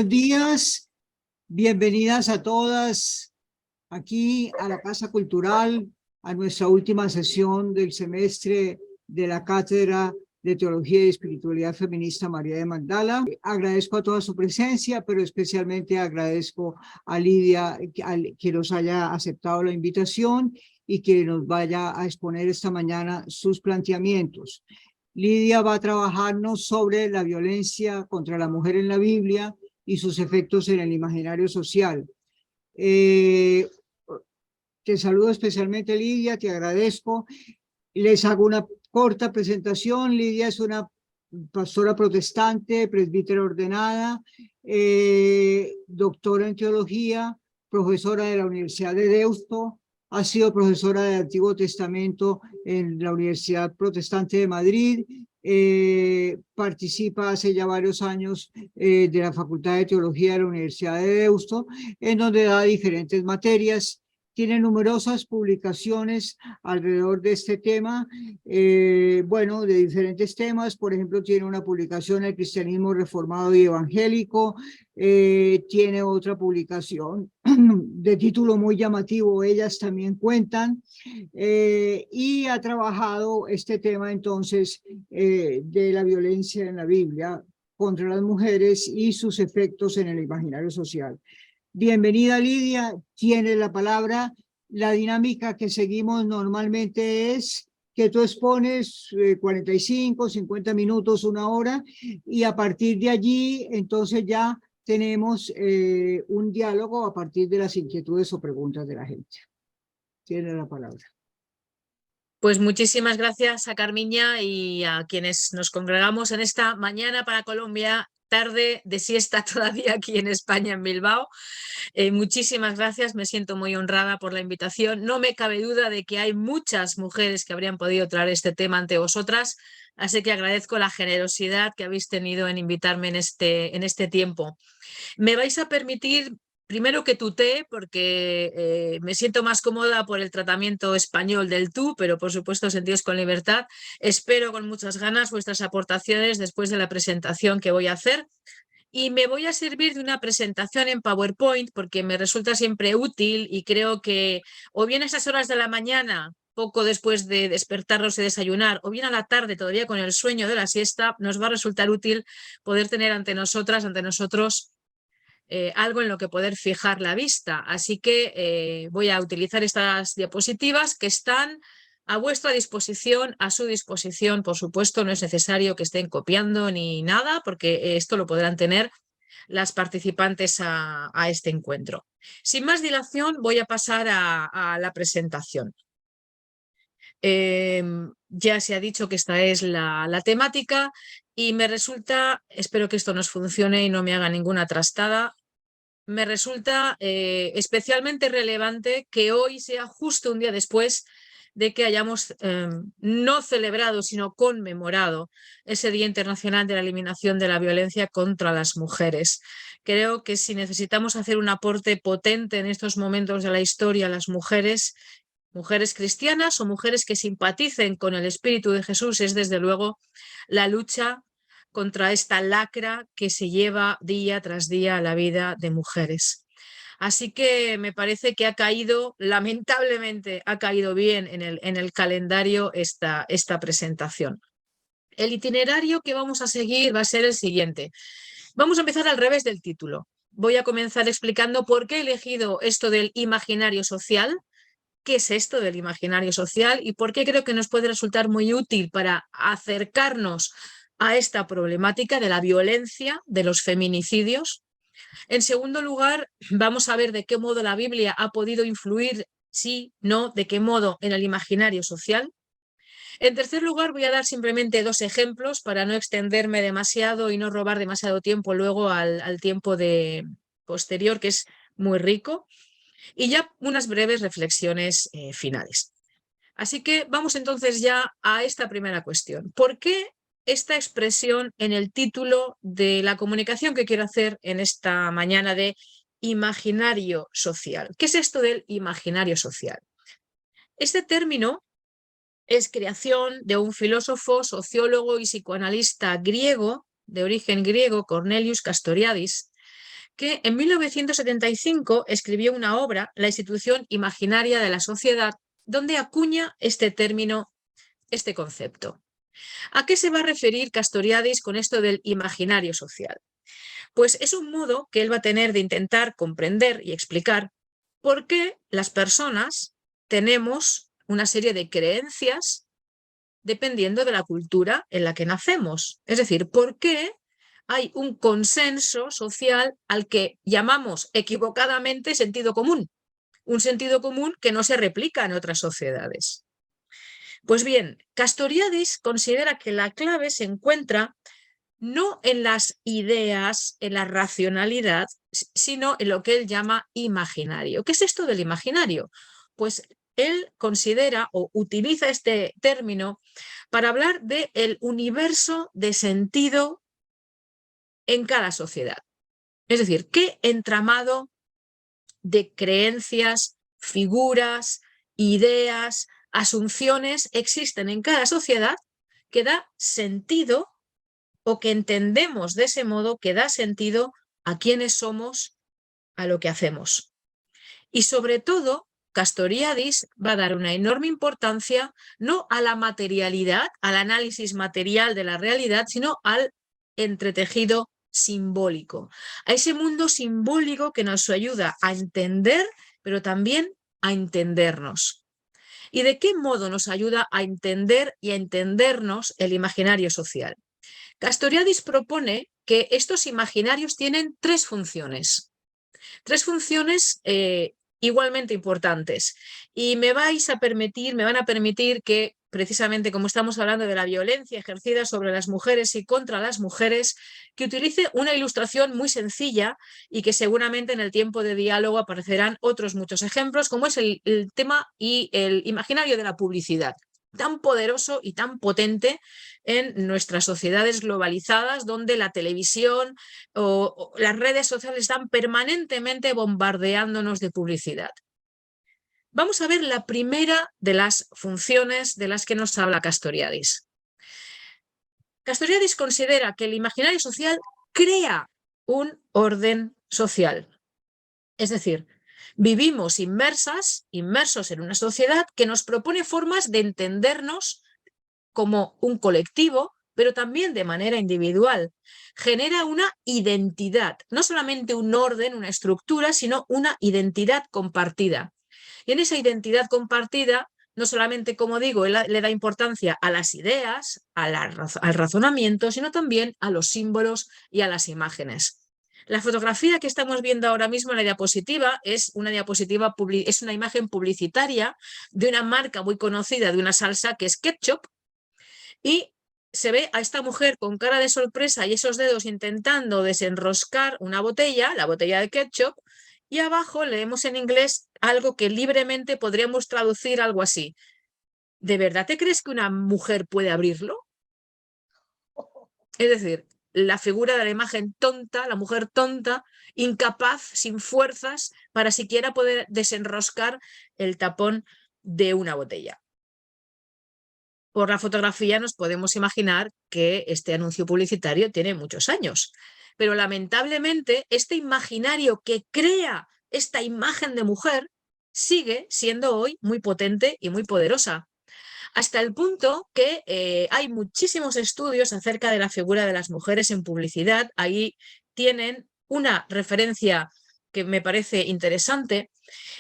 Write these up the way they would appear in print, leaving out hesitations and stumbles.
Buenos días, bienvenidas a todas aquí a la Casa Cultural, a nuestra última sesión del semestre de la Cátedra de Teología y Espiritualidad Feminista María de Magdala. Agradezco a toda su presencia, pero especialmente agradezco a Lidia que nos haya aceptado la invitación y que nos vaya a exponer esta mañana sus planteamientos. Lidia va a trabajarnos sobre la violencia contra la mujer en la Biblia y sus efectos en el imaginario social. Te saludo especialmente, Lidia, te agradezco. Les hago una corta presentación. Lidia es una pastora protestante, presbítera ordenada, doctora en teología, profesora de la Universidad de Deusto, ha sido profesora del Antiguo Testamento en la Universidad Protestante de Madrid, participa hace ya varios años de la Facultad de Teología de la Universidad de Deusto, en donde da diferentes materias. Tiene numerosas publicaciones alrededor de este tema, bueno, de diferentes temas. Por ejemplo, tiene una publicación El cristianismo reformado y evangélico, tiene otra publicación de título muy llamativo, Ellas también cuentan, y ha trabajado este tema entonces de la violencia en la Biblia contra las mujeres y sus efectos en el imaginario social. Bienvenida, Lidia, tiene la palabra. La dinámica que seguimos normalmente es que tú expones 45, 50 minutos, una hora, y a partir de allí, entonces ya tenemos un diálogo a partir de las inquietudes o preguntas de la gente. Tiene la palabra. Pues muchísimas gracias a Carmiña y a quienes nos congregamos en esta mañana para Colombia, tarde de siesta todavía aquí en España, en Bilbao. Muchísimas gracias, me siento muy honrada por la invitación. No me cabe duda de que hay muchas mujeres que habrían podido traer este tema ante vosotras, así que agradezco la generosidad que habéis tenido en invitarme en este tiempo. Me vais a permitir primero que tutee, porque me siento más cómoda por el tratamiento español del tú, pero por supuesto sentidos con libertad. Espero con muchas ganas vuestras aportaciones después de la presentación que voy a hacer. Y me voy a servir de una presentación en PowerPoint porque me resulta siempre útil y creo que o bien a esas horas de la mañana, poco después de despertarnos y desayunar, o bien a la tarde todavía con el sueño de la siesta, nos va a resultar útil poder tener ante nosotras, ante nosotros, algo en lo que poder fijar la vista. Así que voy a utilizar estas diapositivas que están a vuestra disposición, a su disposición. Por supuesto, no es necesario que estén copiando ni nada, porque esto lo podrán tener las participantes a este encuentro. Sin más dilación, voy a pasar a la presentación. Ya se ha dicho que esta es la temática y me resulta, espero que esto nos funcione y no me haga ninguna trastada, me resulta especialmente relevante que hoy sea justo un día después de que hayamos no celebrado, sino conmemorado ese Día Internacional de la Eliminación de la Violencia contra las Mujeres. Creo que si necesitamos hacer un aporte potente en estos momentos de la historia, las mujeres cristianas o mujeres que simpaticen con el espíritu de Jesús, es desde luego la lucha contra esta lacra que se lleva día tras día a la vida de mujeres. Así que me parece que ha caído, lamentablemente, ha caído bien en el calendario esta presentación. El itinerario que vamos a seguir va a ser el siguiente. Vamos a empezar al revés del título. Voy a comenzar explicando por qué he elegido esto del imaginario social, qué es esto del imaginario social y por qué creo que nos puede resultar muy útil para acercarnos a esta problemática de la violencia, de los feminicidios. En segundo lugar, vamos a ver de qué modo la Biblia ha podido influir, sí, no, de qué modo en el imaginario social. En tercer lugar, voy a dar simplemente dos ejemplos para no extenderme demasiado y no robar demasiado tiempo luego al tiempo posterior, que es muy rico. Y ya unas breves reflexiones finales. Así que vamos entonces ya a esta primera cuestión. ¿Por qué esta expresión en el título de la comunicación que quiero hacer en esta mañana de imaginario social? ¿Qué es esto del imaginario social? Este término es creación de un filósofo, sociólogo y psicoanalista griego, de origen griego, Cornelius Castoriadis, que en 1975 escribió una obra, La institución imaginaria de la sociedad, donde acuña este término, este concepto. ¿A qué se va a referir Castoriadis con esto del imaginario social? Pues es un modo que él va a tener de intentar comprender y explicar por qué las personas tenemos una serie de creencias dependiendo de la cultura en la que nacemos. Es decir, por qué hay un consenso social al que llamamos equivocadamente sentido común, un sentido común que no se replica en otras sociedades. Pues bien, Castoriadis considera que la clave se encuentra no en las ideas, en la racionalidad, sino en lo que él llama imaginario. ¿Qué es esto del imaginario? Pues él considera o utiliza este término para hablar del universo de sentido en cada sociedad. Es decir, qué entramado de creencias, figuras, ideas, asunciones existen en cada sociedad que da sentido o que entendemos de ese modo que da sentido a quiénes somos, a lo que hacemos. Y sobre todo, Castoriadis va a dar una enorme importancia no a la materialidad, al análisis material de la realidad, sino al entretejido simbólico, a ese mundo simbólico que nos ayuda a entender, pero también a entendernos. ¿Y de qué modo nos ayuda a entender y a entendernos el imaginario social? Castoriadis propone que estos imaginarios tienen tres funciones igualmente importantes. Y me van a permitir que, precisamente como estamos hablando de la violencia ejercida sobre las mujeres y contra las mujeres, que utilice una ilustración muy sencilla y que seguramente en el tiempo de diálogo aparecerán otros muchos ejemplos, como es el tema y el imaginario de la publicidad, tan poderoso y tan potente en nuestras sociedades globalizadas, donde la televisión o las redes sociales están permanentemente bombardeándonos de publicidad. Vamos a ver la primera de las funciones de las que nos habla Castoriadis. Castoriadis considera que el imaginario social crea un orden social. Es decir, vivimos inmersos en una sociedad que nos propone formas de entendernos como un colectivo, pero también de manera individual. Genera una identidad, no solamente un orden, una estructura, sino una identidad compartida. Y en esa identidad compartida, no solamente, como digo, él le da importancia a las ideas, al razonamiento, sino también a los símbolos y a las imágenes. La fotografía que estamos viendo ahora mismo en la diapositiva es una imagen publicitaria de una marca muy conocida de una salsa que es ketchup, y se ve a esta mujer con cara de sorpresa y esos dedos intentando desenroscar una botella, la botella de ketchup, y abajo leemos en inglés algo que libremente podríamos traducir algo así: ¿de verdad te crees que una mujer puede abrirlo? Es decir, la figura de la imagen tonta, la mujer tonta, incapaz, sin fuerzas, para siquiera poder desenroscar el tapón de una botella. Por la fotografía nos podemos imaginar que este anuncio publicitario tiene muchos años, pero lamentablemente este imaginario que crea esta imagen de mujer sigue siendo hoy muy potente y muy poderosa, hasta el punto que hay muchísimos estudios acerca de la figura de las mujeres en publicidad. Ahí tienen una referencia que me parece interesante.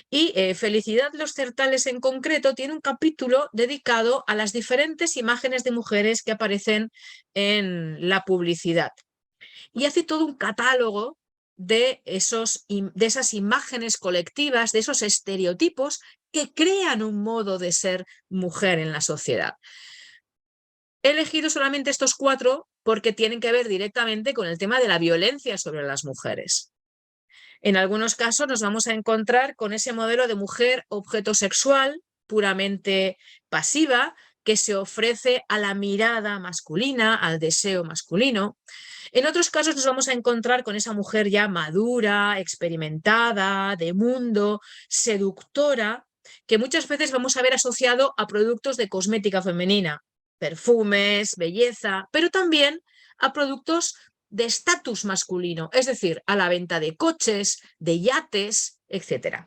Y Felicidad Los Certales en concreto tiene un capítulo dedicado a las diferentes imágenes de mujeres que aparecen en la publicidad. Y hace todo un catálogo de esas imágenes colectivas, de esos estereotipos que crean un modo de ser mujer en la sociedad. He elegido solamente estos 4 porque tienen que ver directamente con el tema de la violencia sobre las mujeres. En algunos casos nos vamos a encontrar con ese modelo de mujer objeto sexual, puramente pasiva, que se ofrece a la mirada masculina, al deseo masculino. En otros casos nos vamos a encontrar con esa mujer ya madura, experimentada, de mundo, seductora, que muchas veces vamos a ver asociado a productos de cosmética femenina, perfumes, belleza, pero también a productos de estatus masculino, es decir, a la venta de coches, de yates, etc.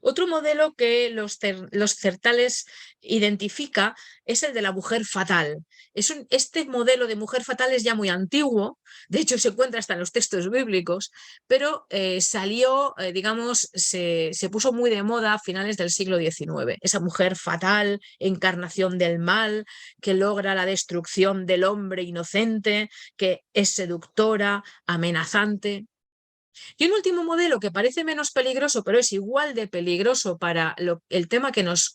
Otro modelo que los Certales identifica es el de la mujer fatal. Este modelo de mujer fatal es ya muy antiguo, de hecho se encuentra hasta en los textos bíblicos, pero salió, digamos, se puso muy de moda a finales del siglo XIX. Esa mujer fatal, encarnación del mal, que logra la destrucción del hombre inocente, que es seductora, amenazante. Y un último modelo que parece menos peligroso, pero es igual de peligroso para el tema que nos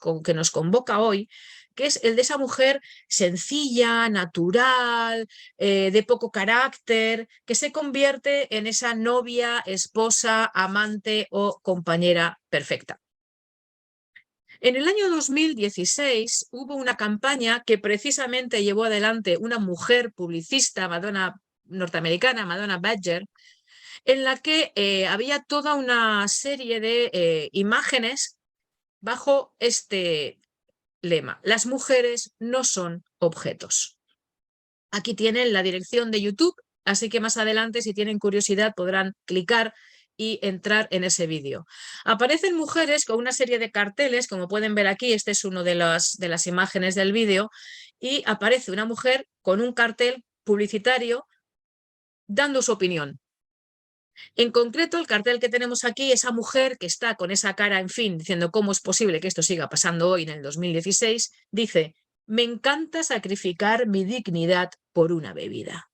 convoca hoy, que es el de esa mujer sencilla, natural, de poco carácter, que se convierte en esa novia, esposa, amante o compañera perfecta. En el año 2016 hubo una campaña que precisamente llevó adelante una mujer publicista, norteamericana, Madonna Badger, en la que había toda una serie de imágenes bajo este lema: las mujeres no son objetos. Aquí tienen la dirección de YouTube, así que más adelante, si tienen curiosidad, podrán clicar y entrar en ese vídeo. Aparecen mujeres con una serie de carteles, como pueden ver aquí, este es uno de las imágenes del vídeo, y aparece una mujer con un cartel publicitario dando su opinión. En concreto, el cartel que tenemos aquí, esa mujer que está con esa cara, en fin, diciendo cómo es posible que esto siga pasando hoy en el 2016, dice: me encanta sacrificar mi dignidad por una bebida.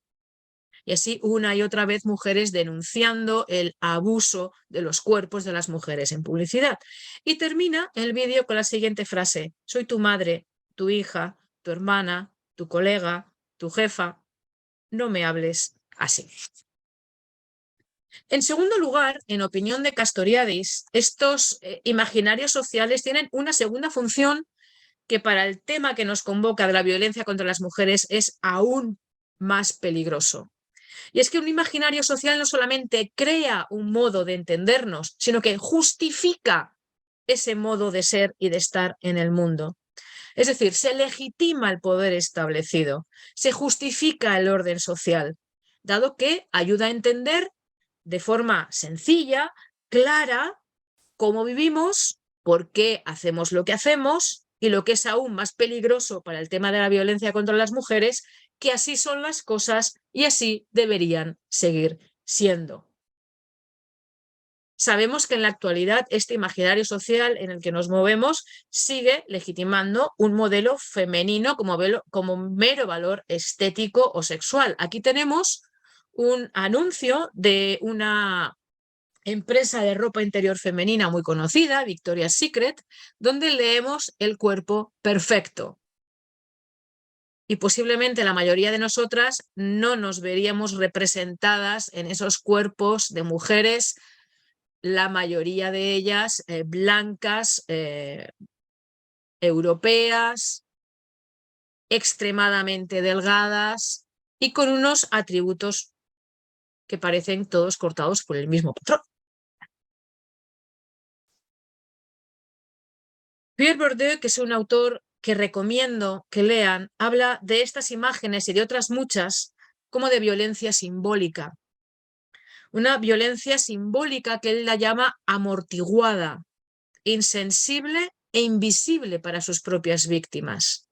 Y así una y otra vez mujeres denunciando el abuso de los cuerpos de las mujeres en publicidad. Y termina el vídeo con la siguiente frase: soy tu madre, tu hija, tu hermana, tu colega, tu jefa, no me hables así. En segundo lugar, en opinión de Castoriadis, estos imaginarios sociales tienen una segunda función que para el tema que nos convoca de la violencia contra las mujeres es aún más peligroso. Y es que un imaginario social no solamente crea un modo de entendernos, sino que justifica ese modo de ser y de estar en el mundo. Es decir, se legitima el poder establecido, se justifica el orden social, dado que ayuda a entender de forma sencilla, clara, cómo vivimos, por qué hacemos lo que hacemos y, lo que es aún más peligroso para el tema de la violencia contra las mujeres, que así son las cosas y así deberían seguir siendo. Sabemos que en la actualidad este imaginario social en el que nos movemos sigue legitimando un modelo femenino como mero valor estético o sexual. Aquí tenemos un anuncio de una empresa de ropa interior femenina muy conocida, Victoria's Secret, donde leemos el cuerpo perfecto. Y posiblemente la mayoría de nosotras no nos veríamos representadas en esos cuerpos de mujeres, la mayoría de ellas blancas, europeas, extremadamente delgadas y con unos atributos que parecen todos cortados por el mismo patrón. Pierre Bourdieu, que es un autor que recomiendo que lean, habla de estas imágenes y de otras muchas como de violencia simbólica. Una violencia simbólica que él la llama amortiguada, insensible e invisible para sus propias víctimas.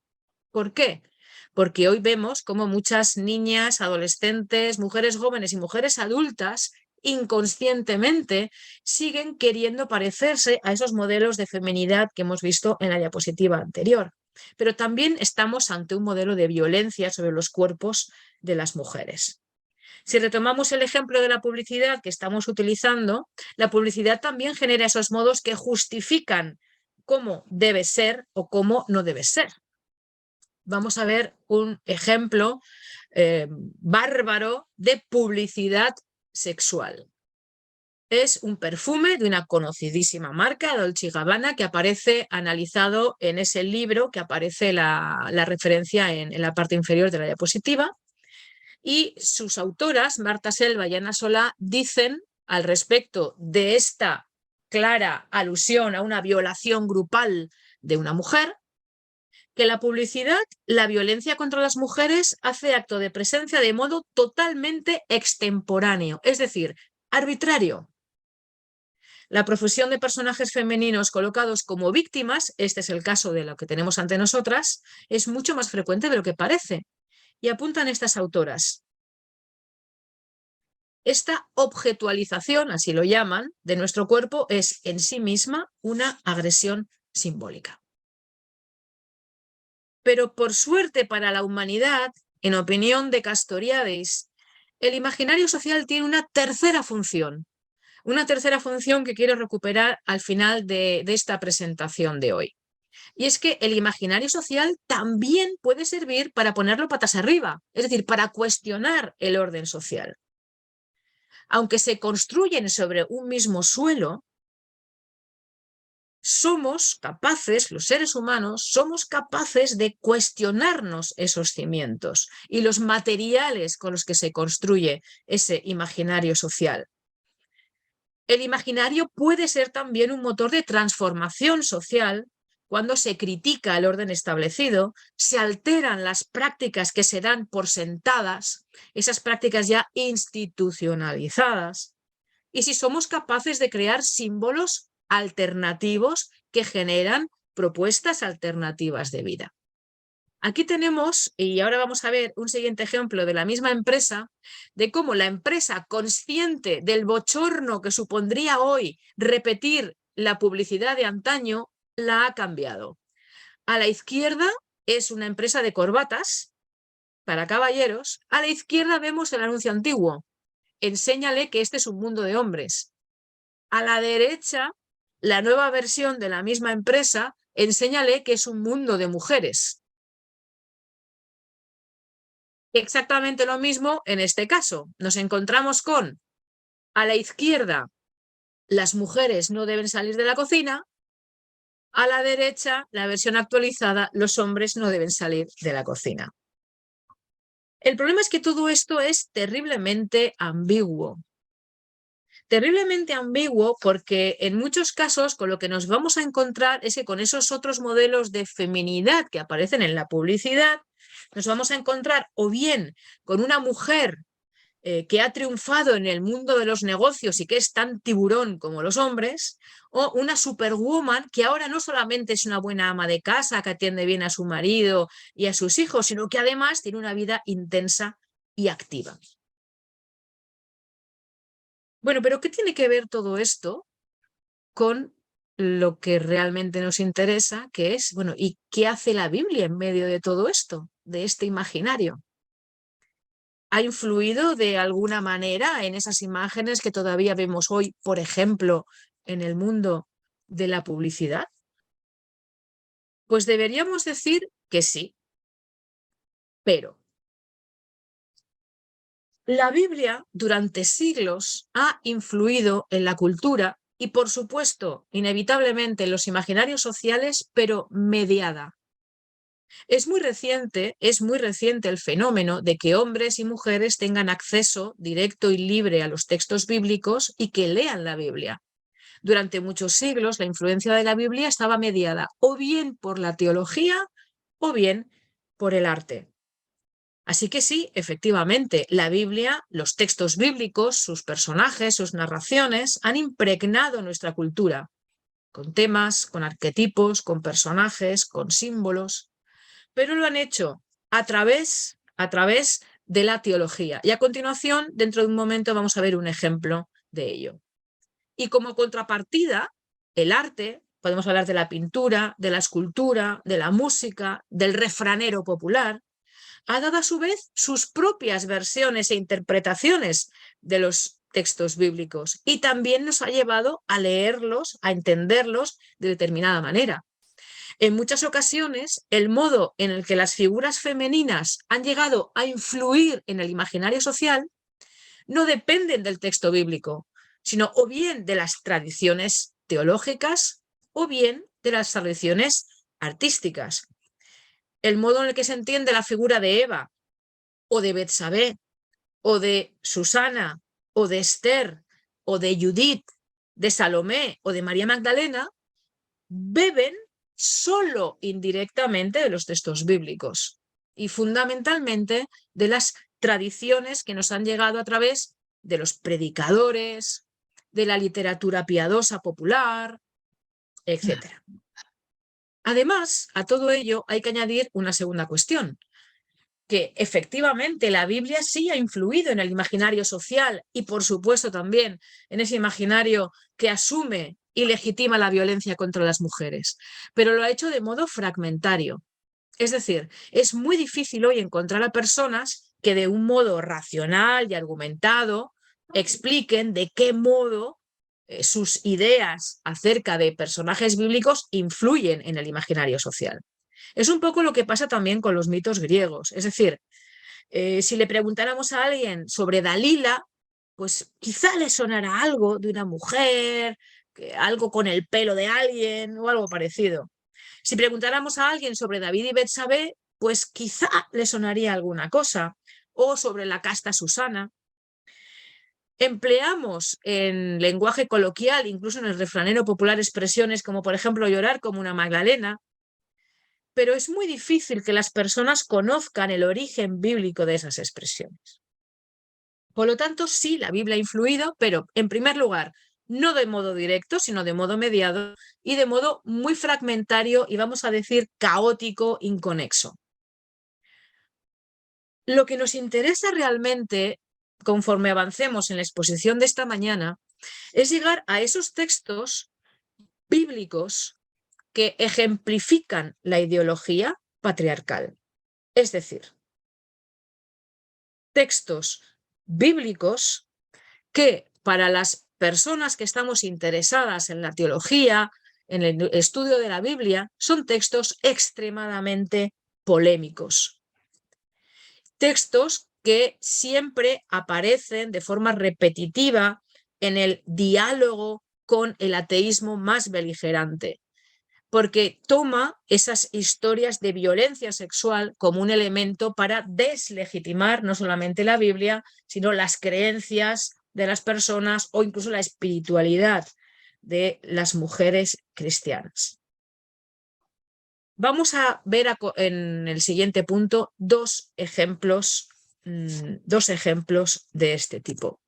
¿Por qué? Porque hoy vemos como muchas niñas, adolescentes, mujeres jóvenes y mujeres adultas inconscientemente siguen queriendo parecerse a esos modelos de feminidad que hemos visto en la diapositiva anterior. Pero también estamos ante un modelo de violencia sobre los cuerpos de las mujeres. Si retomamos el ejemplo de la publicidad que estamos utilizando, la publicidad también genera esos modos que justifican cómo debe ser o cómo no debe ser. Vamos a ver un ejemplo bárbaro de publicidad sexual. Es un perfume de una conocidísima marca, Dolce & Gabbana, que aparece analizado en ese libro que aparece la referencia en la parte inferior de la diapositiva. Y sus autoras, Marta Selva y Ana Solá, dicen al respecto de esta clara alusión a una violación grupal de una mujer, que la publicidad, la violencia contra las mujeres hace acto de presencia de modo totalmente extemporáneo, es decir, arbitrario. La profusión de personajes femeninos colocados como víctimas, este es el caso de lo que tenemos ante nosotras, es mucho más frecuente de lo que parece. Y apuntan estas autoras: esta objetualización, así lo llaman, de nuestro cuerpo es en sí misma una agresión simbólica. Pero por suerte para la humanidad, en opinión de Castoriadis, el imaginario social tiene una tercera función que quiero recuperar al final de esta presentación de hoy. Y es que el imaginario social también puede servir para ponerlo patas arriba, es decir, para cuestionar el orden social. Aunque se construyen sobre un mismo suelo, somos capaces, los seres humanos, somos capaces de cuestionarnos esos cimientos y los materiales con los que se construye ese imaginario social. El imaginario puede ser también un motor de transformación social cuando se critica el orden establecido, se alteran las prácticas que se dan por sentadas, esas prácticas ya institucionalizadas, y si somos capaces de crear símbolos alternativos que generan propuestas alternativas de vida. Aquí tenemos, y ahora vamos a ver un siguiente ejemplo de la misma empresa, de cómo la empresa, consciente del bochorno que supondría hoy repetir la publicidad de antaño, la ha cambiado. A la izquierda es una empresa de corbatas para caballeros. A la izquierda vemos el anuncio antiguo: enséñale que este es un mundo de hombres. A la derecha, la nueva versión de la misma empresa: enséñale que es un mundo de mujeres. Exactamente lo mismo en este caso. Nos encontramos con, a la izquierda, las mujeres no deben salir de la cocina; a la derecha, la versión actualizada, los hombres no deben salir de la cocina. El problema es que todo esto es terriblemente ambiguo. Terriblemente ambiguo porque en muchos casos con lo que nos vamos a encontrar es que con esos otros modelos de feminidad que aparecen en la publicidad, nos vamos a encontrar o bien con una mujer que ha triunfado en el mundo de los negocios y que es tan tiburón como los hombres, o una superwoman que ahora no solamente es una buena ama de casa, que atiende bien a su marido y a sus hijos, sino que además tiene una vida intensa y activa. Bueno, pero ¿qué tiene que ver todo esto con lo que realmente nos interesa, que es, bueno, ¿y qué hace la Biblia en medio de todo esto, de este imaginario? ¿Ha influido de alguna manera en esas imágenes que todavía vemos hoy, por ejemplo, en el mundo de la publicidad? Pues deberíamos decir que sí, pero la Biblia durante siglos ha influido en la cultura y, por supuesto, inevitablemente en los imaginarios sociales, pero mediada. Es muy reciente el fenómeno de que hombres y mujeres tengan acceso directo y libre a los textos bíblicos y que lean la Biblia. Durante muchos siglos la influencia de la Biblia estaba mediada o bien por la teología o bien por el arte. Así que sí, efectivamente, la Biblia, los textos bíblicos, sus personajes, sus narraciones han impregnado nuestra cultura, con temas, con arquetipos, con personajes, con símbolos, pero lo han hecho a través de la teología. Y a continuación, dentro de un momento, vamos a ver un ejemplo de ello. Y como contrapartida, el arte, podemos hablar de la pintura, de la escultura, de la música, del refranero popular, ha dado a su vez sus propias versiones e interpretaciones de los textos bíblicos y también nos ha llevado a leerlos, a entenderlos de determinada manera. En muchas ocasiones, el modo en el que las figuras femeninas han llegado a influir en el imaginario social no dependen del texto bíblico, sino o bien de las tradiciones teológicas o bien de las tradiciones artísticas. El modo en el que se entiende la figura de Eva o de Betsabé o de Susana o de Esther o de Judith, de Salomé o de María Magdalena beben solo indirectamente de los textos bíblicos y fundamentalmente de las tradiciones que nos han llegado a través de los predicadores, de la literatura piadosa popular, etc. Además, a todo ello hay que añadir una segunda cuestión, que efectivamente la Biblia sí ha influido en el imaginario social y por supuesto también en ese imaginario que asume y legitima la violencia contra las mujeres, pero lo ha hecho de modo fragmentario. Es decir, es muy difícil hoy encontrar a personas que de un modo racional y argumentado expliquen de qué modo sus ideas acerca de personajes bíblicos influyen en el imaginario social. Es un poco lo que pasa también con los mitos griegos. Es decir, si le preguntáramos a alguien sobre Dalila, pues quizá le sonará algo de una mujer, algo con el pelo de alguien o algo parecido. Si preguntáramos a alguien sobre David y Betsabé, pues quizá le sonaría alguna cosa, o sobre la casta Susana. Empleamos en lenguaje coloquial, incluso en el refranero popular, expresiones como por ejemplo llorar como una Magdalena, pero es muy difícil que las personas conozcan el origen bíblico de esas expresiones. Por lo tanto, sí, la Biblia ha influido, pero en primer lugar, no de modo directo, sino de modo mediado y de modo muy fragmentario y vamos a decir caótico, inconexo. Lo que nos interesa realmente, conforme avancemos en la exposición de esta mañana, es llegar a esos textos bíblicos que ejemplifican la ideología patriarcal. Es decir, textos bíblicos que para las personas que estamos interesadas en la teología, en el estudio de la Biblia, son textos extremadamente polémicos. Textos que siempre aparecen de forma repetitiva en el diálogo con el ateísmo más beligerante, porque toma esas historias de violencia sexual como un elemento para deslegitimar no solamente la Biblia, sino las creencias de las personas o incluso la espiritualidad de las mujeres cristianas. Vamos a ver en el siguiente punto dos ejemplos de este tipo.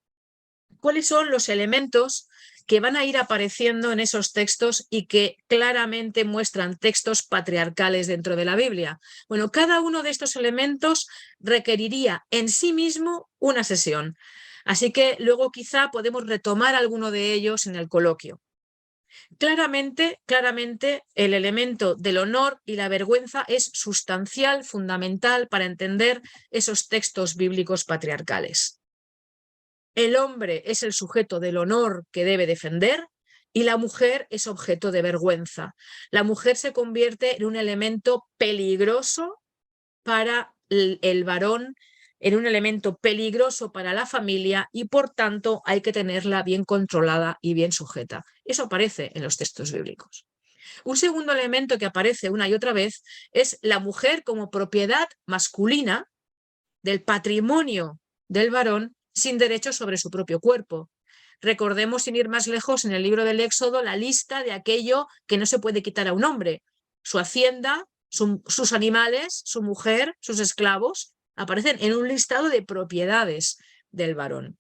¿Cuáles son los elementos que van a ir apareciendo en esos textos y que claramente muestran textos patriarcales dentro de la Biblia? Bueno, cada uno de estos elementos requeriría en sí mismo una sesión, así que luego quizá podemos retomar alguno de ellos en el coloquio. Claramente, el elemento del honor y la vergüenza es sustancial, fundamental para entender esos textos bíblicos patriarcales. El hombre es el sujeto del honor que debe defender y la mujer es objeto de vergüenza. La mujer se convierte en un elemento peligroso para el varón, en un elemento peligroso para la familia y por tanto hay que tenerla bien controlada y bien sujeta. Eso aparece en los textos bíblicos. Un segundo elemento que aparece una y otra vez es la mujer como propiedad masculina del patrimonio del varón sin derecho sobre su propio cuerpo. Recordemos, sin ir más lejos, en el libro del Éxodo, la lista de aquello que no se puede quitar a un hombre. Su hacienda, sus animales, su mujer, sus esclavos, aparecen en un listado de propiedades del varón.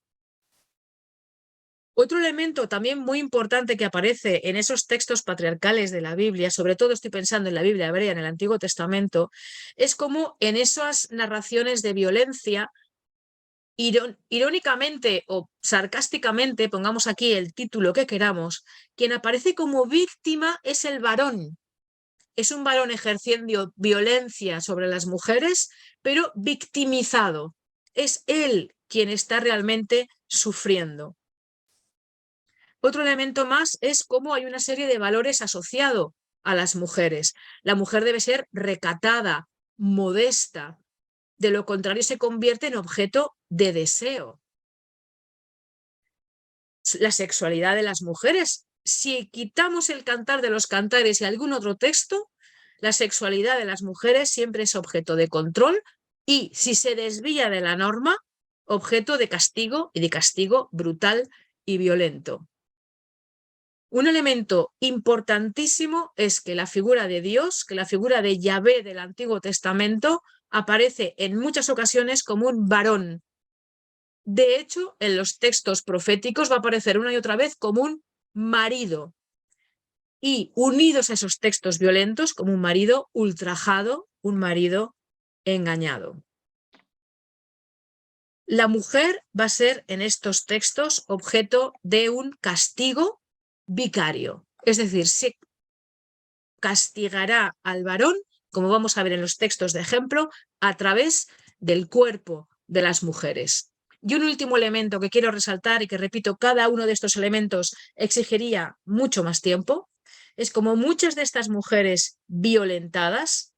Otro elemento también muy importante que aparece en esos textos patriarcales de la Biblia, sobre todo estoy pensando en la Biblia hebrea, en el Antiguo Testamento, es como en esas narraciones de violencia, irónicamente o sarcásticamente, pongamos aquí el título que queramos, quien aparece como víctima es el varón. Es un varón ejerciendo violencia sobre las mujeres, pero victimizado. Es él quien está realmente sufriendo. Otro elemento más es cómo hay una serie de valores asociados a las mujeres. La mujer debe ser recatada, modesta. De lo contrario, se convierte en objeto de deseo. La sexualidad de las mujeres. Si quitamos el Cantar de los Cantares y algún otro texto, la sexualidad de las mujeres siempre es objeto de control y, si se desvía de la norma, objeto de castigo y de castigo brutal y violento. Un elemento importantísimo es que la figura de Dios, que la figura de Yahvé del Antiguo Testamento aparece en muchas ocasiones como un varón. De hecho, en los textos proféticos va a aparecer una y otra vez como un marido. Y unidos a esos textos violentos, como un marido ultrajado, un marido engañado. La mujer va a ser en estos textos objeto de un castigo vicario. Es decir, se castigará al varón, como vamos a ver en los textos de ejemplo, a través del cuerpo de las mujeres. Y un último elemento que quiero resaltar y que repito, cada uno de estos elementos exigiría mucho más tiempo, es como muchas de estas mujeres violentadas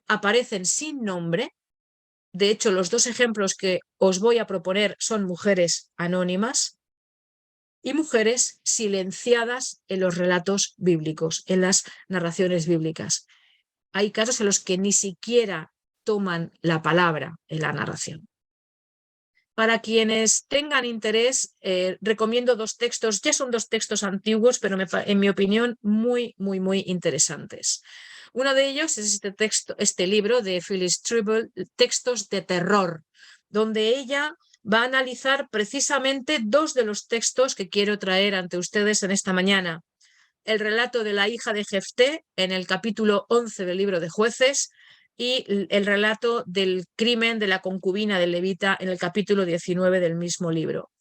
aparecen sin nombre. De hecho, los dos ejemplos que os voy a proponer son mujeres anónimas y mujeres silenciadas en los relatos bíblicos, en las narraciones bíblicas. Hay casos en los que ni siquiera toman la palabra en la narración. Para quienes tengan interés, recomiendo dos textos, ya son dos textos antiguos, pero en mi opinión muy interesantes. Uno de ellos es este libro de Phyllis Tribble, Textos de Terror, donde ella va a analizar precisamente dos de los textos que quiero traer ante ustedes en esta mañana. El relato de la hija de Jefté en el capítulo 11 del libro de Jueces y el relato del crimen de la concubina del levita en el capítulo 19 del mismo libro.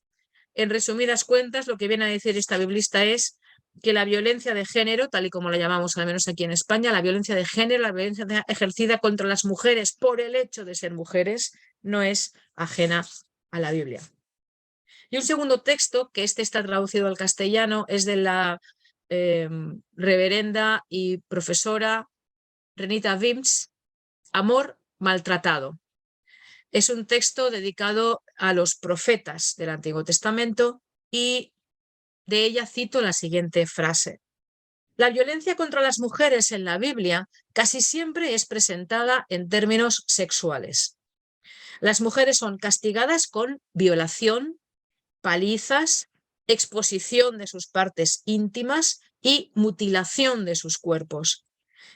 En resumidas cuentas, lo que viene a decir esta biblista es que la violencia de género, tal y como la llamamos al menos aquí en España, la violencia de género, la violencia ejercida contra las mujeres por el hecho de ser mujeres, no es ajena a la Biblia. Y un segundo texto, que este está traducido al castellano, es de la reverenda y profesora Renita Wims, Amor maltratado. Es un texto dedicado a los profetas del Antiguo Testamento y de ella cito la siguiente frase. La violencia contra las mujeres en la Biblia casi siempre es presentada en términos sexuales. Las mujeres son castigadas con violación, palizas, exposición de sus partes íntimas y mutilación de sus cuerpos,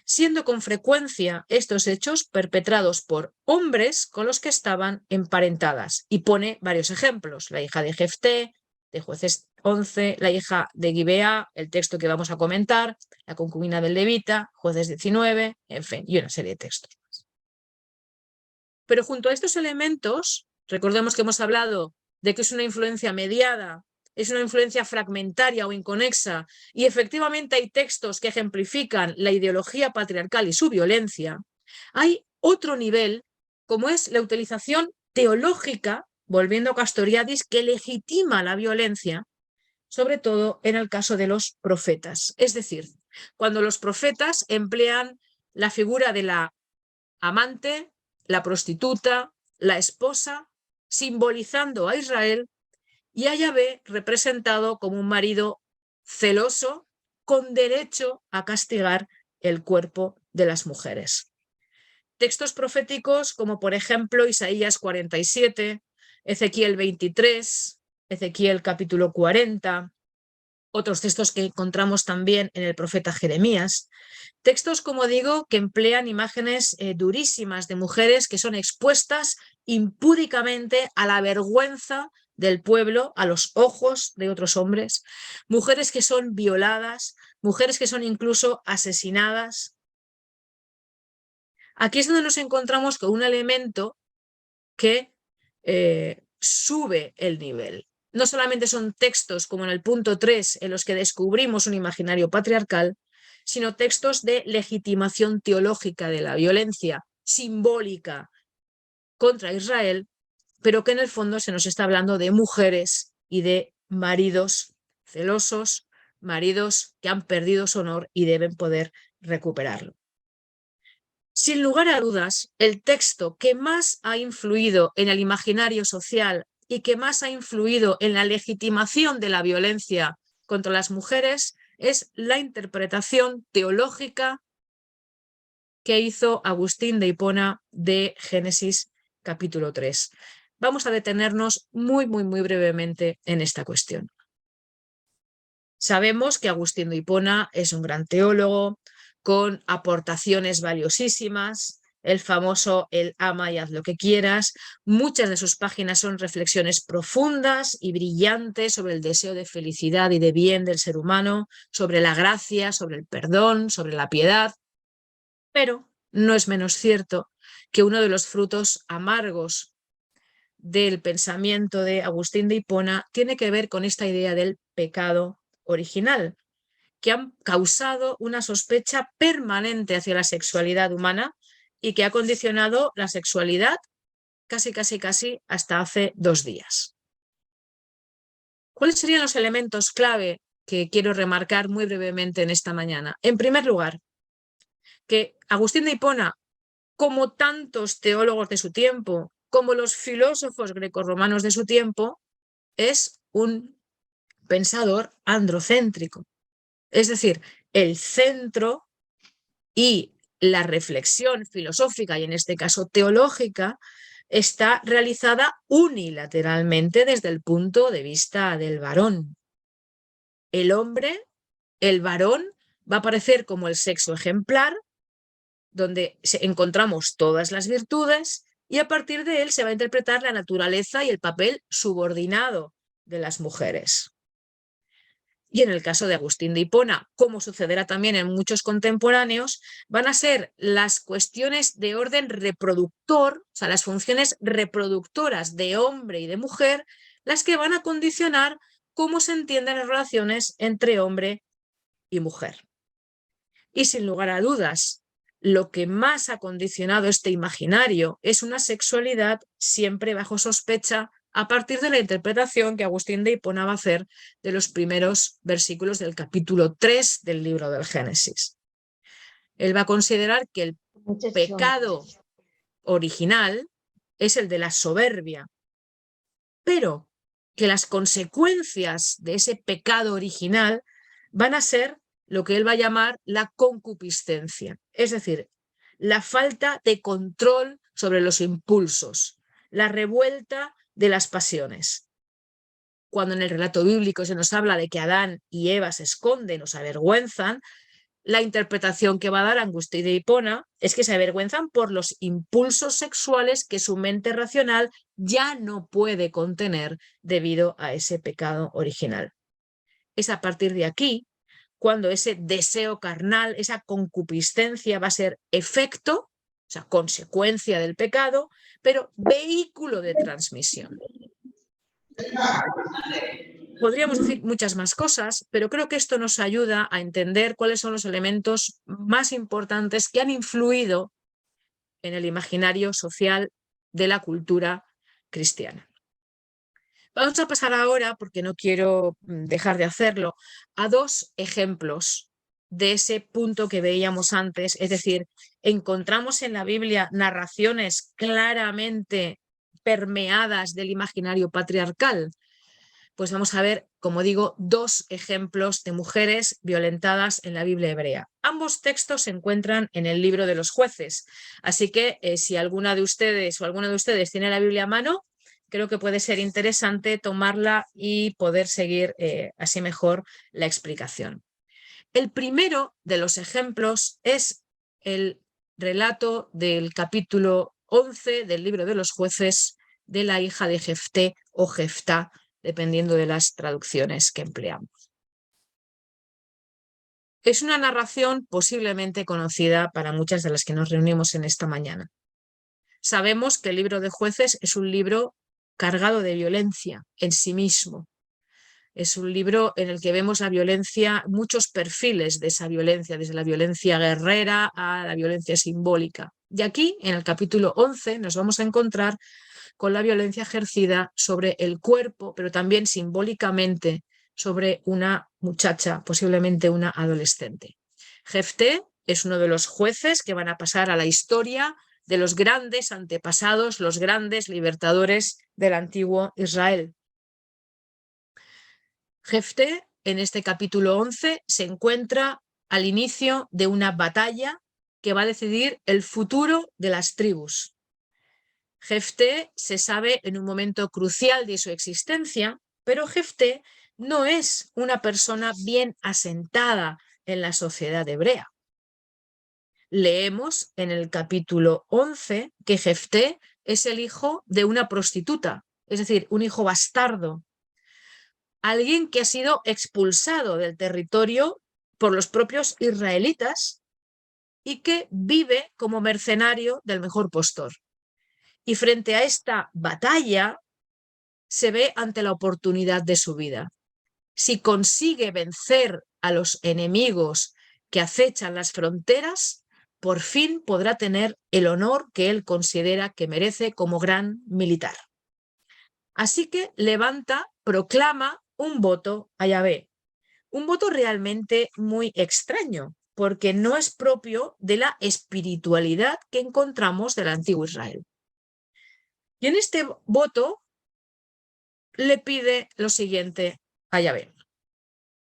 siendo con frecuencia estos hechos perpetrados por hombres con los que estaban emparentadas. Y pone varios ejemplos, la hija de Jefté, de Jueces 11, la hija de Gibea, el texto que vamos a comentar, la concubina del levita, Jueces 19, en fin, y una serie de textos. Pero junto a estos elementos, recordemos que hemos hablado de que es una influencia mediada, es una influencia fragmentaria o inconexa, y efectivamente hay textos que ejemplifican la ideología patriarcal y su violencia, hay otro nivel, como es la utilización teológica, volviendo a Castoriadis, que legitima la violencia, sobre todo en el caso de los profetas. Es decir, cuando los profetas emplean la figura de la amante, la prostituta, la esposa, simbolizando a Israel, y a Yahvé representado como un marido celoso con derecho a castigar el cuerpo de las mujeres. Textos proféticos como por ejemplo Isaías 47, Ezequiel 23, Ezequiel capítulo 40, otros textos que encontramos también en el profeta Jeremías, textos, como digo, que emplean imágenes durísimas de mujeres que son expuestas impúdicamente a la vergüenza del pueblo, a los ojos de otros hombres, mujeres que son violadas, mujeres que son incluso asesinadas. Aquí es donde nos encontramos con un elemento que sube el nivel. No solamente son textos como en el punto 3 en los que descubrimos un imaginario patriarcal, sino textos de legitimación teológica de la violencia simbólica contra Israel, pero que en el fondo se nos está hablando de mujeres y de maridos celosos, maridos que han perdido su honor y deben poder recuperarlo. Sin lugar a dudas, el texto que más ha influido en el imaginario social y que más ha influido en la legitimación de la violencia contra las mujeres es la interpretación teológica que hizo Agustín de Hipona de Génesis capítulo 3. Vamos a detenernos muy brevemente en esta cuestión. Sabemos que Agustín de Hipona es un gran teólogo con aportaciones valiosísimas, el famoso El ama y haz lo que quieras. Muchas de sus páginas son reflexiones profundas y brillantes sobre el deseo de felicidad y de bien del ser humano, sobre la gracia, sobre el perdón, sobre la piedad. Pero no es menos cierto que uno de los frutos amargos del pensamiento de Agustín de Hipona tiene que ver con esta idea del pecado original, que han causado una sospecha permanente hacia la sexualidad humana y que ha condicionado la sexualidad casi hasta hace 2 días. ¿Cuáles serían los elementos clave que quiero remarcar muy brevemente en esta mañana? En primer lugar, que Agustín de Hipona, como tantos teólogos de su tiempo, como los filósofos grecorromanos de su tiempo, es un pensador androcéntrico. Es decir, el centro y la reflexión filosófica, y en este caso teológica, está realizada unilateralmente desde el punto de vista del varón. El hombre, el varón, va a aparecer como el sexo ejemplar, donde encontramos todas las virtudes, y a partir de él se va a interpretar la naturaleza y el papel subordinado de las mujeres. Y en el caso de Agustín de Hipona, como sucederá también en muchos contemporáneos, van a ser las cuestiones de orden reproductor, o sea, las funciones reproductoras de hombre y de mujer, las que van a condicionar cómo se entienden las relaciones entre hombre y mujer. Y sin lugar a dudas, lo que más ha condicionado este imaginario es una sexualidad siempre bajo sospecha a partir de la interpretación que Agustín de Hipona va a hacer de los primeros versículos del capítulo 3 del libro del Génesis. Él va a considerar que el pecado original es el de la soberbia, pero que las consecuencias de ese pecado original van a ser lo que él va a llamar la concupiscencia, es decir, la falta de control sobre los impulsos, la revuelta de las pasiones. Cuando en el relato bíblico se nos habla de que Adán y Eva se esconden o se avergüenzan, la interpretación que va a dar Agustín de Hipona es que se avergüenzan por los impulsos sexuales que su mente racional ya no puede contener debido a ese pecado original. Es a partir de aquí cuando ese deseo carnal, esa concupiscencia va a ser efecto, o sea, consecuencia del pecado, pero vehículo de transmisión. Podríamos decir muchas más cosas, pero creo que esto nos ayuda a entender cuáles son los elementos más importantes que han influido en el imaginario social de la cultura cristiana. Vamos a pasar ahora, porque no quiero dejar de hacerlo, a 2 ejemplos de ese punto que veíamos antes, es decir, encontramos en la Biblia narraciones claramente permeadas del imaginario patriarcal. Pues vamos a ver, como digo, 2 ejemplos de mujeres violentadas en la Biblia hebrea. Ambos textos se encuentran en el libro de los Jueces, así que si alguna de ustedes o alguno de ustedes tiene la Biblia a mano, creo que puede ser interesante tomarla y poder seguir así mejor la explicación. El primero de los ejemplos es el relato del capítulo 11 del libro de los Jueces de la hija de Jefté o Jeftá, dependiendo de las traducciones que empleamos. Es una narración posiblemente conocida para muchas de las que nos reunimos en esta mañana. Sabemos que el libro de Jueces es un libro cargado de violencia en sí mismo. Es un libro en el que vemos la violencia, muchos perfiles de esa violencia, desde la violencia guerrera a la violencia simbólica. Y aquí, en el capítulo 11, nos vamos a encontrar con la violencia ejercida sobre el cuerpo, pero también simbólicamente sobre una muchacha, posiblemente una adolescente. Jefté es uno de los jueces que van a pasar a la historia de los grandes antepasados, los grandes libertadores del antiguo Israel. Jefté, en este capítulo 11, se encuentra al inicio de una batalla que va a decidir el futuro de las tribus. Jefté se sabe en un momento crucial de su existencia, pero Jefté no es una persona bien asentada en la sociedad hebrea. Leemos en el capítulo 11 que Jefté es el hijo de una prostituta, es decir, un hijo bastardo, alguien que ha sido expulsado del territorio por los propios israelitas y que vive como mercenario del mejor postor. Y frente a esta batalla se ve ante la oportunidad de su vida. Si consigue vencer a los enemigos que acechan las fronteras, por fin podrá tener el honor que él considera que merece como gran militar. Así que proclama un voto a Yahvé, un voto realmente muy extraño, porque no es propio de la espiritualidad que encontramos del antiguo Israel. Y en este voto le pide lo siguiente a Yahvé: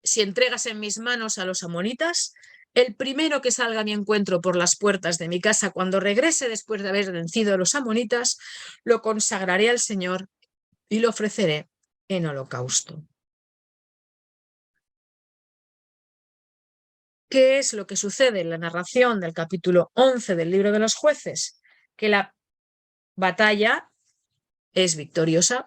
si entregas en mis manos a los amonitas, el primero que salga a mi encuentro por las puertas de mi casa cuando regrese después de haber vencido a los amonitas, lo consagraré al Señor y lo ofreceré en holocausto. ¿Qué es lo que sucede en la narración del capítulo 11 del libro de los jueces? Que la batalla es victoriosa,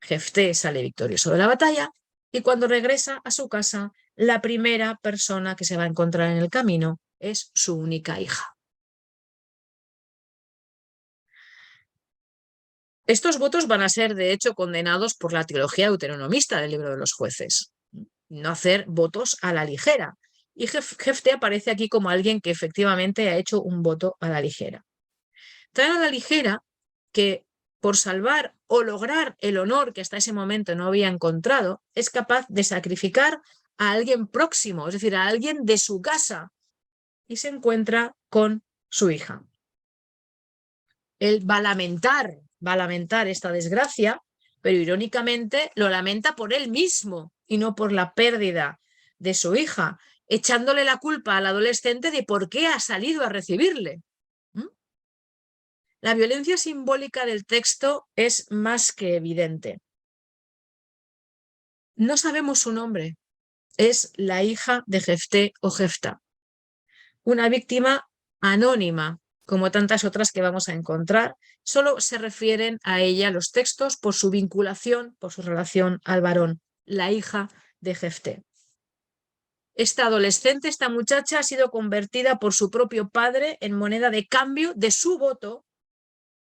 Jefté sale victorioso de la batalla, y cuando regresa a su casa, la primera persona que se va a encontrar en el camino es su única hija. Estos votos van a ser, de hecho, condenados por la trilogía deuteronomista del libro de los jueces. No hacer votos a la ligera. Y Jefté aparece aquí como alguien que efectivamente ha hecho un voto a la ligera. Tan a la ligera que, por salvar o lograr el honor que hasta ese momento no había encontrado, es capaz de sacrificar a alguien próximo, es decir, a alguien de su casa, y se encuentra con su hija. Él va a lamentar esta desgracia, pero irónicamente lo lamenta por él mismo y no por la pérdida de su hija, echándole la culpa al adolescente de por qué ha salido a recibirle. La violencia simbólica del texto es más que evidente. No sabemos su nombre. Es la hija de Jefté o Jefta, una víctima anónima, como tantas otras que vamos a encontrar. Solo se refieren a ella los textos por su vinculación, por su relación al varón, la hija de Jefté. Esta adolescente, esta muchacha, ha sido convertida por su propio padre en moneda de cambio de su voto,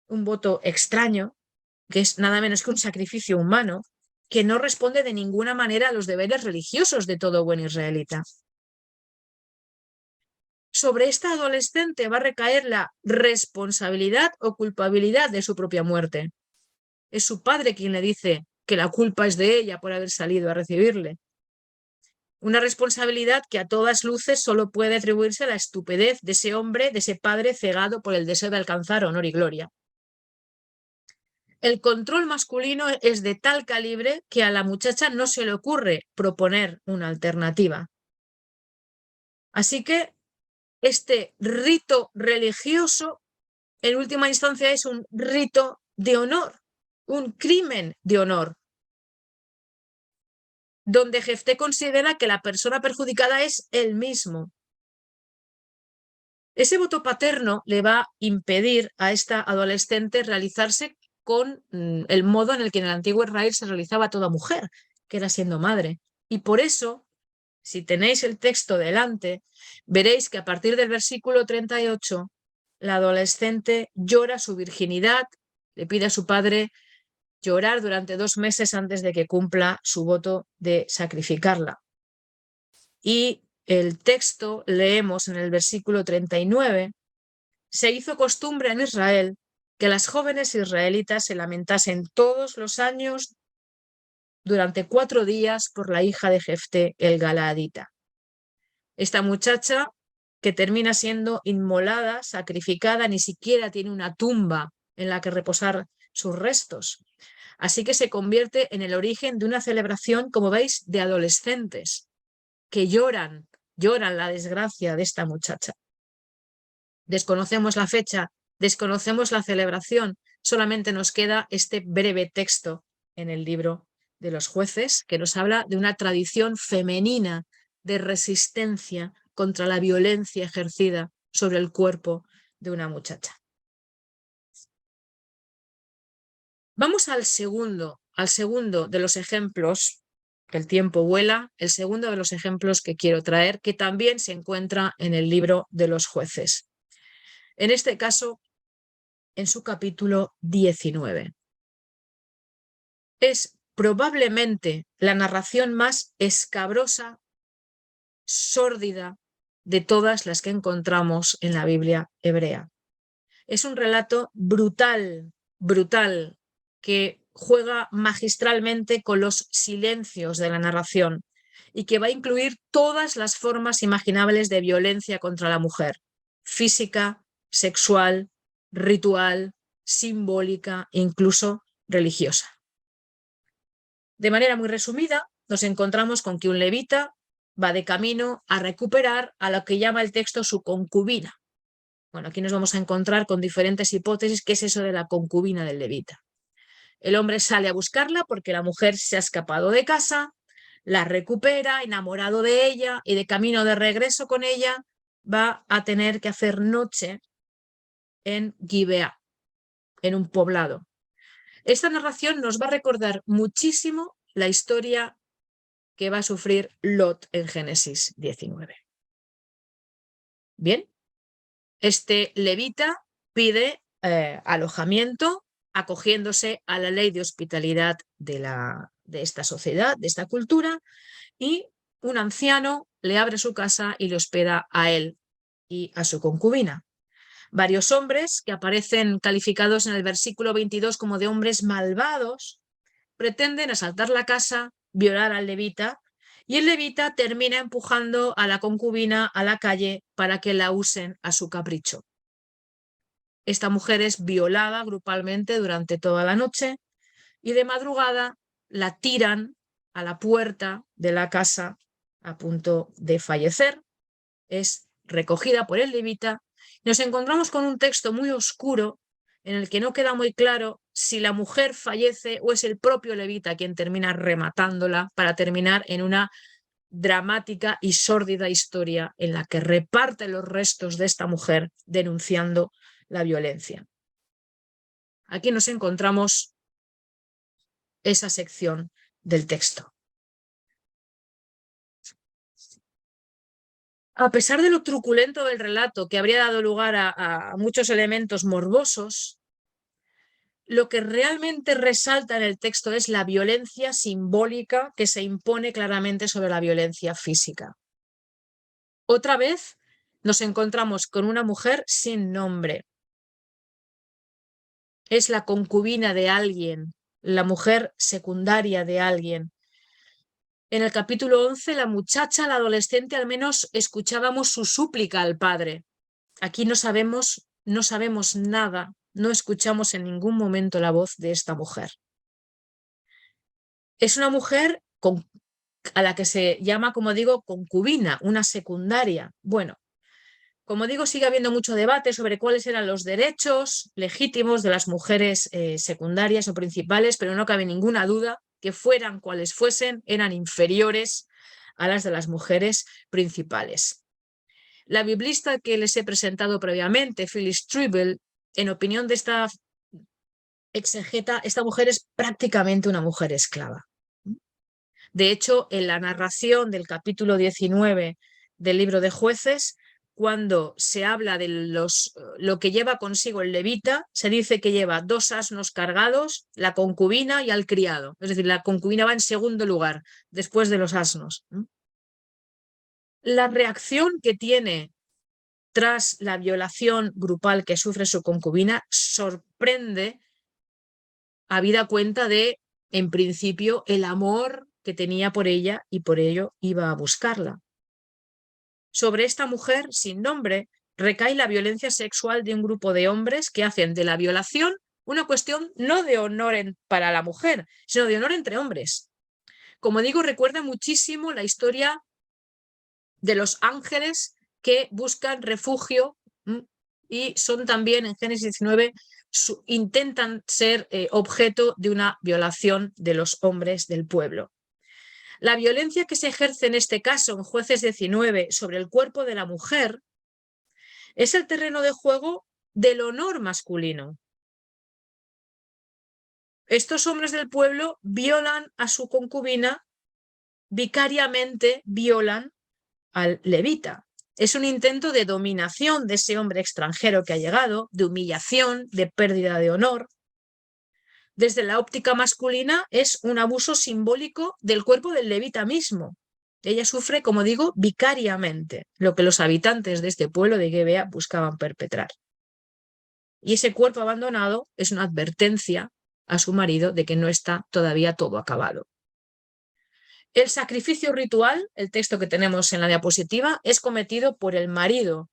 un voto extraño, que es nada menos que un sacrificio humano, que no responde de ninguna manera a los deberes religiosos de todo buen israelita. Sobre esta adolescente va a recaer la responsabilidad o culpabilidad de su propia muerte. Es su padre quien le dice que la culpa es de ella por haber salido a recibirle. Una responsabilidad que a todas luces solo puede atribuirse a la estupidez de ese hombre, de ese padre cegado por el deseo de alcanzar honor y gloria. El control masculino es de tal calibre que a la muchacha no se le ocurre proponer una alternativa. Así que este rito religioso, en última instancia, es un rito de honor, un crimen de honor, donde Jefté considera que la persona perjudicada es él mismo. Ese voto paterno le va a impedir a esta adolescente realizarse con el modo en el que en el antiguo Israel se realizaba toda mujer, que era siendo madre. Y por eso, si tenéis el texto delante, veréis que a partir del versículo 38, la adolescente llora su virginidad, le pide a su padre llorar durante 2 meses antes de que cumpla su voto de sacrificarla. Y el texto leemos en el versículo 39, se hizo costumbre en Israel que las jóvenes israelitas se lamentasen todos los años durante 4 días por la hija de Jefté el Galaadita. Esta muchacha, que termina siendo inmolada, sacrificada, ni siquiera tiene una tumba en la que reposar sus restos. Así que se convierte en el origen de una celebración, como veis, de adolescentes que lloran la desgracia de esta muchacha. Desconocemos la fecha, desconocemos la celebración, solamente nos queda este breve texto en el libro de los Jueces, que nos habla de una tradición femenina de resistencia contra la violencia ejercida sobre el cuerpo de una muchacha. Vamos al segundo de los ejemplos, que el tiempo vuela, el segundo de los ejemplos que quiero traer, que también se encuentra en el libro de los Jueces. En este caso, en su capítulo 19. Es probablemente la narración más escabrosa, sórdida, de todas las que encontramos en la Biblia hebrea. Es un relato brutal, brutal, que juega magistralmente con los silencios de la narración y que va a incluir todas las formas imaginables de violencia contra la mujer: física, sexual, ritual, simbólica, incluso religiosa. De manera muy resumida, nos encontramos con que un levita va de camino a recuperar a lo que llama el texto su concubina. Bueno, aquí nos vamos a encontrar con diferentes hipótesis. ¿Qué es eso de la concubina del levita? El hombre sale a buscarla porque la mujer se ha escapado de casa, la recupera, enamorado de ella, y de camino de regreso con ella va a tener que hacer noche en Gibea, en un poblado. Esta narración nos va a recordar muchísimo la historia que va a sufrir Lot en Génesis 19. Bien, este levita pide alojamiento acogiéndose a la ley de hospitalidad de esta sociedad, de esta cultura, y un anciano le abre su casa y le hospeda a él y a su concubina. Varios hombres, que aparecen calificados en el versículo 22 como de hombres malvados, pretenden asaltar la casa, violar al levita, y el levita termina empujando a la concubina a la calle para que la usen a su capricho. Esta mujer es violada grupalmente durante toda la noche y de madrugada la tiran a la puerta de la casa a punto de fallecer. Es recogida por el levita. Nos encontramos con un texto muy oscuro en el que no queda muy claro si la mujer fallece o es el propio levita quien termina rematándola, para terminar en una dramática y sórdida historia en la que reparte los restos de esta mujer denunciando la violencia. Aquí nos encontramos esa sección del texto. A pesar de lo truculento del relato, que habría dado lugar a muchos elementos morbosos, lo que realmente resalta en el texto es la violencia simbólica que se impone claramente sobre la violencia física. Otra vez nos encontramos con una mujer sin nombre. Es la concubina de alguien, la mujer secundaria de alguien. En el capítulo 11, la muchacha, la adolescente, al menos escuchábamos su súplica al padre. Aquí no sabemos nada, no escuchamos en ningún momento la voz de esta mujer. Es una mujer a la que se llama, como digo, concubina, una secundaria. Bueno, como digo, sigue habiendo mucho debate sobre cuáles eran los derechos legítimos de las mujeres secundarias o principales, pero no cabe ninguna duda que fueran cuales fuesen, eran inferiores a las de las mujeres principales. La biblista que les he presentado previamente, Phyllis Tribble, en opinión de esta exegeta, esta mujer es prácticamente una mujer esclava. De hecho, en la narración del capítulo 19 del libro de Jueces, cuando se habla de lo que lleva consigo el levita, se dice que lleva 2 asnos cargados, la concubina y al criado. Es decir, la concubina va en segundo lugar, después de los asnos. La reacción que tiene tras la violación grupal que sufre su concubina sorprende, habida cuenta de, en principio, el amor que tenía por ella, y por ello iba a buscarla. Sobre esta mujer sin nombre recae la violencia sexual de un grupo de hombres que hacen de la violación una cuestión no de honor para la mujer, sino de honor entre hombres. Como digo, recuerda muchísimo la historia de los ángeles que buscan refugio, y son también en Génesis 19 intentan ser objeto de una violación de los hombres del pueblo. La violencia que se ejerce en este caso en Jueces 19 sobre el cuerpo de la mujer es el terreno de juego del honor masculino. Estos hombres del pueblo violan a su concubina, vicariamente violan al levita. Es un intento de dominación de ese hombre extranjero que ha llegado, de humillación, de pérdida de honor. Desde la óptica masculina es un abuso simbólico del cuerpo del levita mismo. Ella sufre, como digo, vicariamente lo que los habitantes de este pueblo de Gebea buscaban perpetrar. Y ese cuerpo abandonado es una advertencia a su marido de que no está todavía todo acabado. El sacrificio ritual, el texto que tenemos en la diapositiva, es cometido por el marido.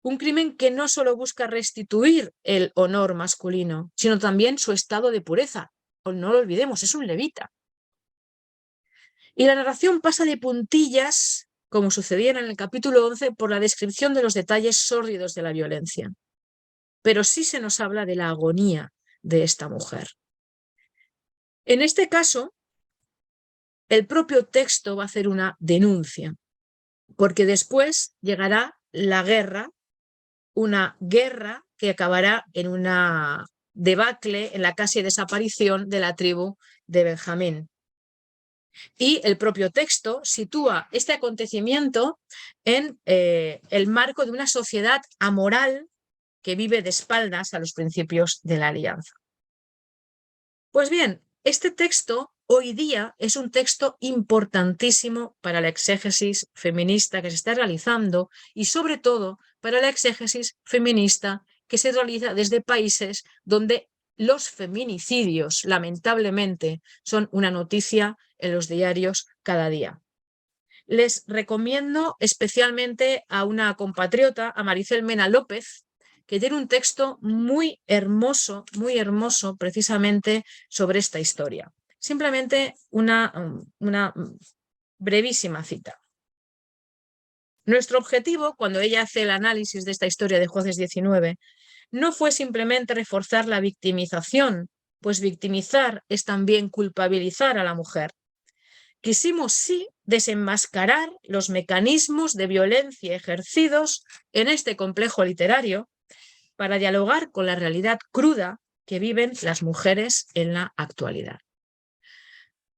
Un crimen que no solo busca restituir el honor masculino, sino también su estado de pureza. No lo olvidemos, es un levita. Y la narración pasa de puntillas, como sucedía en el capítulo 11, por la descripción de los detalles sórdidos de la violencia. Pero sí se nos habla de la agonía de esta mujer. En este caso, el propio texto va a hacer una denuncia, porque después llegará la guerra, una guerra que acabará en una debacle, en la casi desaparición de la tribu de Benjamín. Y el propio texto sitúa este acontecimiento en el marco de una sociedad amoral que vive de espaldas a los principios de la alianza. Pues bien, este texto hoy día es un texto importantísimo para la exégesis feminista que se está realizando y sobre todo para la exégesis feminista que se realiza desde países donde los feminicidios, lamentablemente, son una noticia en los diarios cada día. Les recomiendo especialmente a una compatriota, a Maricel Mena López, que tiene un texto muy hermoso precisamente sobre esta historia. Simplemente una brevísima cita. Nuestro objetivo, cuando ella hace el análisis de esta historia de Jueces 19, no fue simplemente reforzar la victimización, pues victimizar es también culpabilizar a la mujer. Quisimos sí desenmascarar los mecanismos de violencia ejercidos en este complejo literario para dialogar con la realidad cruda que viven las mujeres en la actualidad.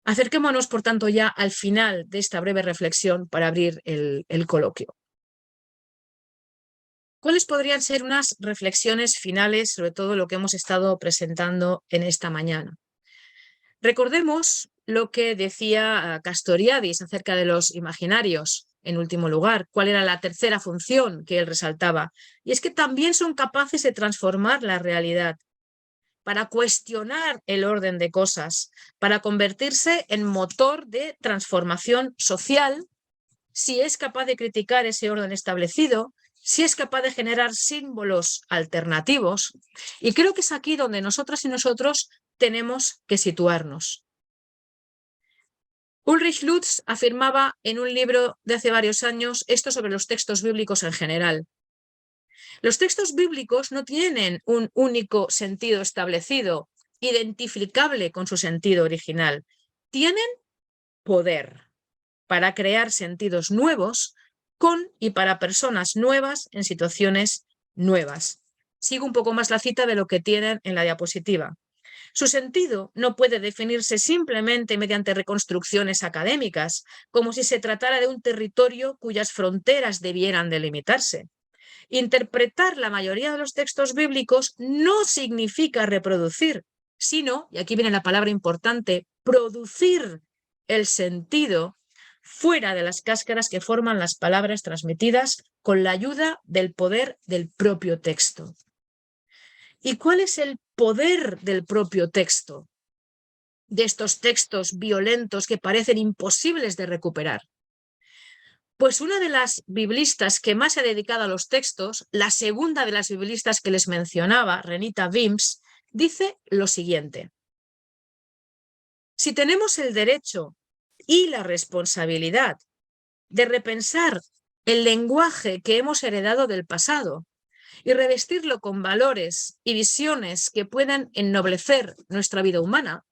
Acerquémonos, por tanto, ya al final de esta breve reflexión para abrir el coloquio. ¿Cuáles podrían ser unas reflexiones finales sobre todo lo que hemos estado presentando en esta mañana? Recordemos lo que decía Castoriadis acerca de los imaginarios. En último lugar, cuál era la tercera función que él resaltaba. Y es que también son capaces de transformar la realidad, para cuestionar el orden de cosas, para convertirse en motor de transformación social, si es capaz de criticar ese orden establecido, si es capaz de generar símbolos alternativos. Y creo que es aquí donde nosotras y nosotros tenemos que situarnos. Ulrich Lutz afirmaba en un libro de hace varios años esto sobre los textos bíblicos en general. Los textos bíblicos no tienen un único sentido establecido, identificable con su sentido original. Tienen poder para crear sentidos nuevos con y para personas nuevas en situaciones nuevas. Sigo un poco más la cita de lo que tienen en la diapositiva. Su sentido no puede definirse simplemente mediante reconstrucciones académicas, como si se tratara de un territorio cuyas fronteras debieran delimitarse. Interpretar la mayoría de los textos bíblicos no significa reproducir, sino, y aquí viene la palabra importante, producir el sentido fuera de las cáscaras que forman las palabras transmitidas con la ayuda del poder del propio texto. ¿Y cuál es el poder del propio texto? De estos textos violentos que parecen imposibles de recuperar. Pues una de las biblistas que más se ha dedicado a los textos, la segunda de las biblistas que les mencionaba, Renita Wims, dice lo siguiente. Si tenemos el derecho y la responsabilidad de repensar el lenguaje que hemos heredado del pasado y revestirlo con valores y visiones que puedan ennoblecer nuestra vida humana,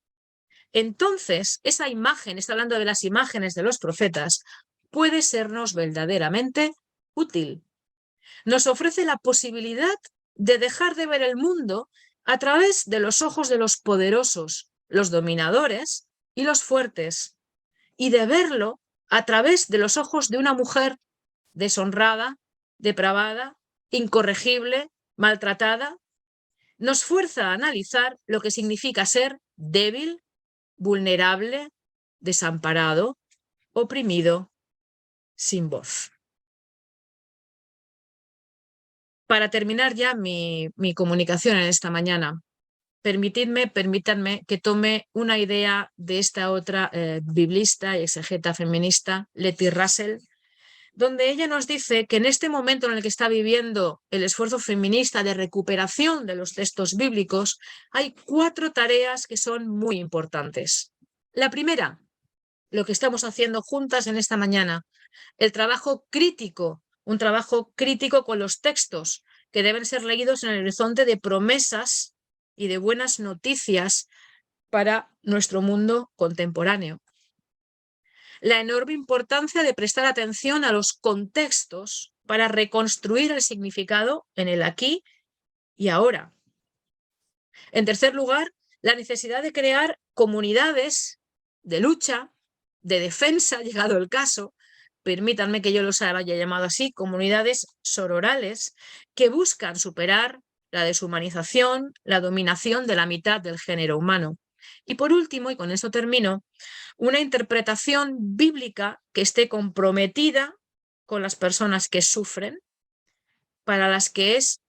entonces esa imagen, está hablando de las imágenes de los profetas, puede sernos verdaderamente útil. Nos ofrece la posibilidad de dejar de ver el mundo a través de los ojos de los poderosos, los dominadores y los fuertes, y de verlo a través de los ojos de una mujer deshonrada, depravada, incorregible, maltratada. Nos fuerza a analizar lo que significa ser débil, vulnerable, desamparado, oprimido, sin voz. Para terminar ya mi comunicación en esta mañana, permítanme que tome una idea de esta otra biblista y exegeta feminista, Letty Russell, donde ella nos dice que en este momento en el que está viviendo el esfuerzo feminista de recuperación de los textos bíblicos, hay 4 tareas que son muy importantes. La primera, lo que estamos haciendo juntas en esta mañana, el trabajo crítico, un trabajo crítico con los textos que deben ser leídos en el horizonte de promesas y de buenas noticias para nuestro mundo contemporáneo. La enorme importancia de prestar atención a los contextos para reconstruir el significado en el aquí y ahora. En tercer lugar, la necesidad de crear comunidades de lucha, de defensa, llegado el caso, permítanme que yo los haya llamado así, comunidades sororales, que buscan superar la deshumanización, la dominación de la mitad del género humano. Y por último, y con eso termino, una interpretación bíblica que esté comprometida con las personas que sufren, para las que es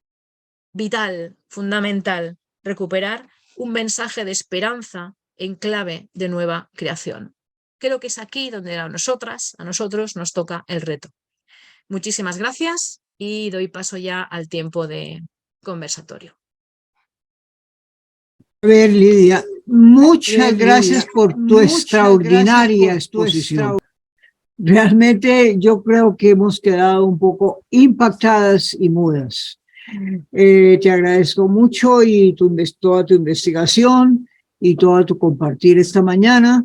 vital, fundamental, recuperar un mensaje de esperanza en clave de nueva creación. Creo que es aquí donde a nosotros nos toca el reto. Muchísimas gracias y doy paso ya al tiempo de conversatorio. A ver, Lidia, muchas gracias por tu extraordinaria exposición. Realmente yo creo que hemos quedado un poco impactadas y mudas. Te agradezco mucho y toda tu investigación y todo tu compartir esta mañana.